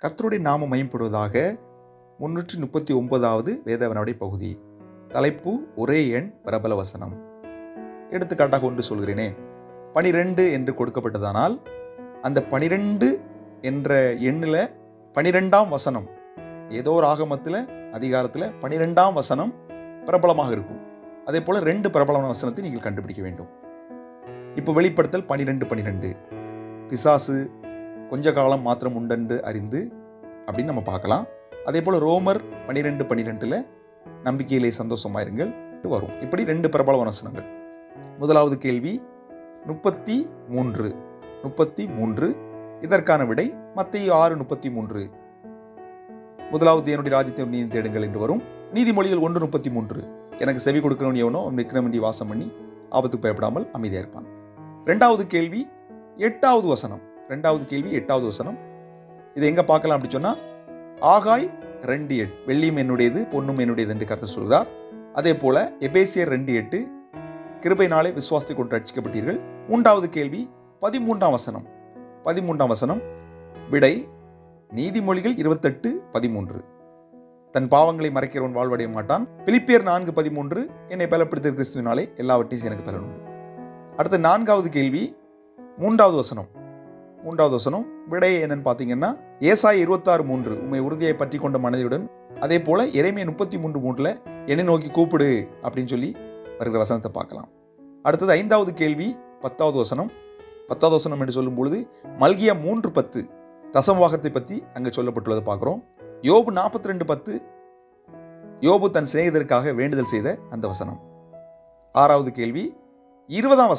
கர்த்தருடைய நாமம் மகிமைப்படுவதாக. 339வது வேதவனுடைய பகுதி. தலைப்பு ஒரே எண் பிரபல வசனம். எடுத்துக்காட்டாக ஒன்று சொல்கிறேனே, 12 என்று கொடுக்கப்பட்டதானால் அந்த 12 என்ற எண்ணில் 12ஆம் வசனம் ஏதோ ஒரு ஆகமத்தில் அதிகாரத்தில் 12ஆம் வசனம் பிரபலமாக இருக்கும். அதே போல் 2 பிரபலமான வசனத்தை நீங்கள் கண்டுபிடிக்க வேண்டும். இப்போ வெளிப்படுத்தல் 12 பிசாசு கொஞ்ச காலம் மாத்திரம் உண்டென்று அறிந்து அப்படின்னு நம்ம பார்க்கலாம். அதே போல் ரோமர் 12 நம்பிக்கையிலே சந்தோஷமாயிருங்கள் வரும். இப்படி 2 பிரபலமான வசனங்கள். முதலாவது கேள்வி 33. இதற்கான விடை மத்தேயு 6:33. முதலாவது என்னுடைய ராஜ்யத்தை நீதி தேடுங்கள் என்று வரும். நீதிமொழிகள் 1:33. எனக்கு செவி கொடுக்கிறவன் எவனோ அவன் விக்ரமண்டி வாசம் பண்ணி ஆபத்துக்கு பயப்படாமல் அமைதியாக இருப்பான். ரெண்டாவது கேள்வி 8வது வசனம். இதை எங்க பார்க்கலாம் அப்படி சொன்னா, ஆகாய் 2:8 வெள்ளியும் என்னுடையது பொன்னும் என்னுடையது என்று கர்த்தர் சொல்கிறார். அதே போல எபேசியர் 2:8 கிருபையினாலே விசுவாசத்தை கொண்டு ரட்சிக்கப்பட்டீர்கள். மூன்றாவது கேள்வி 13ஆம் வசனம். விடை நீதிமொழிகள் 28:13. தன் பாவங்களை மறைக்கிறவன் வாழ்வடைய மாட்டான். பிலிப்பியர் 4:13 என்னை பலப்படுத்திய கிறிஸ்துவினாலே எல்லாவற்றையும் எனக்கு பலன் உண்டு. அடுத்த 4வது கேள்வி 3வது வசனம். விடை என்னன்னு பார்த்தீங்கன்னா, ஏசாயா 26:3 உம்மை உறுதியை பற்றி கொண்ட மனதுடன். அதே போல எரேமியா 33:3 என்னை நோக்கி கூப்பிடு அப்படின்னு சொல்லி வருகிற வசனத்தை பார்க்கலாம். அடுத்தது 5வது கேள்வி 10வது வசனம் என்று சொல்லும் பொழுது மல்கியா 3:10 தசமபாகத்தை பற்றி அங்கே சொல்லப்பட்டுள்ளதை பார்க்குறோம். யோபு 42:10 யோபு தன் சிநேகிதருக்காக வேண்டுதல் செய்த அந்த வசனம். 6வது கேள்வி 20ஆம்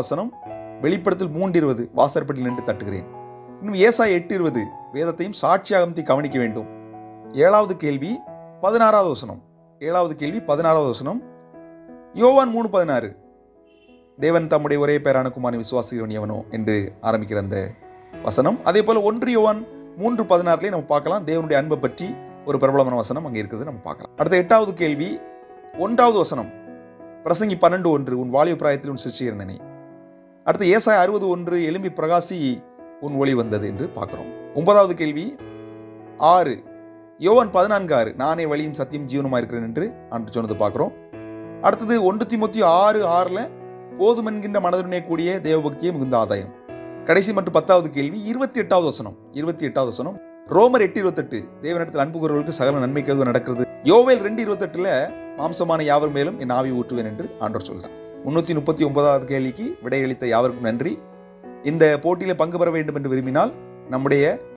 வசனம். வெளிப்படுத்தல் 3:20 வாசற்படியில் நின்று தட்டுகிறேன். இன்னும் ஏசாயா 8:20 வேதத்தையும் சாட்சியாகத்தை கவனிக்க வேண்டும். 7வது கேள்வி 16வது வசனம். யோவான் 3:16 தேவன் தம்முடைய ஒரே பேரான குமாரனை விசுவாசிக்கிறவன் எவனோ என்று ஆரம்பிக்கிற அந்த வசனம். அதே போல 1 யோவான் 3:16 நம்ம பார்க்கலாம். தேவனுடைய அன்பை பற்றி ஒரு பிரபலமான வசனம் அங்கே இருக்கிறது நம்ம பார்க்கலாம். அடுத்த 8வது கேள்வி 1வது வசனம். பிரசங்கி 12:1 உன் வாலிப பிராயத்தில் உன் சிருஷ்டிகரனே. அடுத்து ஏசாயா 60:1 எழும்பி பிரகாசி உன் ஒளி வந்தது என்று பார்க்கிறோம். 9வது கேள்வி 6 யோவான் 14:6 நானே வழியும் சத்தியம் ஜீவனுமா இருக்கிறேன் என்று ஆண்டு சொன்னது பார்க்கிறோம். அடுத்தது 1 தீமோத்தேயு 6:6 போதும் என்கின்ற மனதுடனே கூடிய தேவபக்தியே மிகுந்த ஆதாயம். கடைசி மற்றும் 10வது கேள்வி 28வது வசனம். ரோமர் 8:28 தேவனிடத்தில் அன்பு கூறுவர்களுக்கு சகல நன்மைக்கு நடக்கிறது. யோவேல் 2:28 மாம்சமான யாவர் மேலும் என் ஆவி ஊற்றுவேன் என்று ஆண்டவர் சொல்கிறார். 339வது கேள்விக்கு விடையளித்த யாவருக்கும் நன்றி. இந்த போட்டியில் பங்கு பெற வேண்டும் என்று விரும்பினால் நம்முடைய